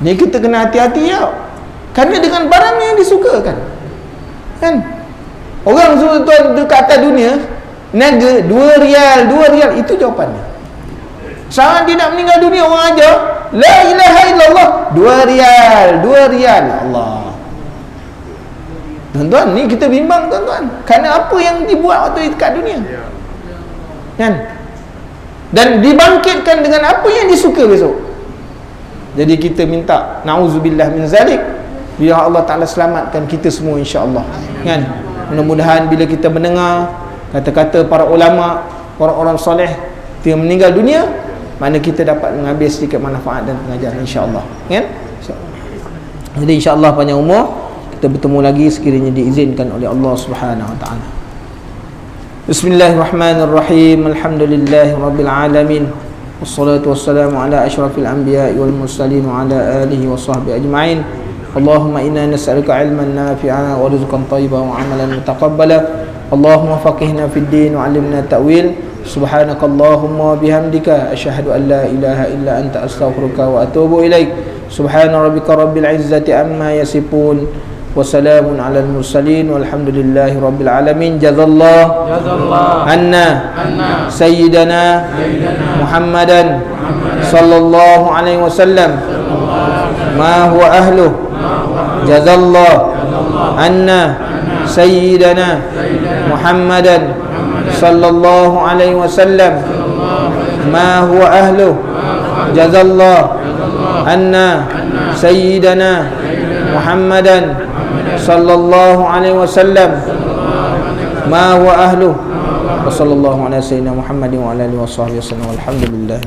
Ni kita kena hati-hati ya. Kerana dengan barang yang disukakan, kan? Orang tuan dekat atas dunia niaga 2 rial itu jawapannya. Saat dia nak meninggal dunia, orang ajar la ilaha illallah 2 rial Allah. Tuan-tuan, ni kita bimbang tuan-tuan. Kerana apa yang dibuat waktu dekat dunia, kan? Dan dibangkitkan dengan apa yang disuka besok. Jadi kita minta na'udzubillah min zalik, biar Allah Ta'ala selamatkan kita semua insya-Allah, kan? Mudah-mudahan bila kita mendengar kata-kata para ulama, orang-orang soleh yang meninggal dunia, mana kita dapat mengambil sedikit manfaat dan pengajaran insya-Allah, kan? Jadi insya-Allah panjang umur, kita bertemu lagi sekiranya diizinkan oleh Allah Subhanahu wa taala. Bismillahirrahmanirrahim. Alhamdulillahirabbil alamin. Wassalatu wassalamu ala asyrafil anbiya'i wal mursalin wa ala alihi wa sahbihi ajma'in. Allahumma inna nas'aluka 'ilman nafi'an wa rizqan thayyiban wa 'amalan mutaqabbala. Allahumma faqihna fid din wa 'allimna ta'wil. Subhanakallahumma bihamdika asyhadu an la ilaha illa anta astaghfiruka wa atubu ilaik. Subhana rabbika rabbil izzati amma yasifun wa salamun 'alal mursalin walhamdulillahi rabbil alamin. Jazallahu anna sayyidana Muhammadan sallallahu alaihi wasallam ma huwa ahluh. Jazallahu anna sayyidana Muhammadan sallallahu alaihi wasallam ma huwa ahluh. Jazallahu anna sayyidana Muhammadan sallallahu alaihi wasallam ma huwa ahluh. Wa sallallahu ala sayyidina Muhammadin wa ala alihi wa sahbihi wasallam. Alhamdulillah.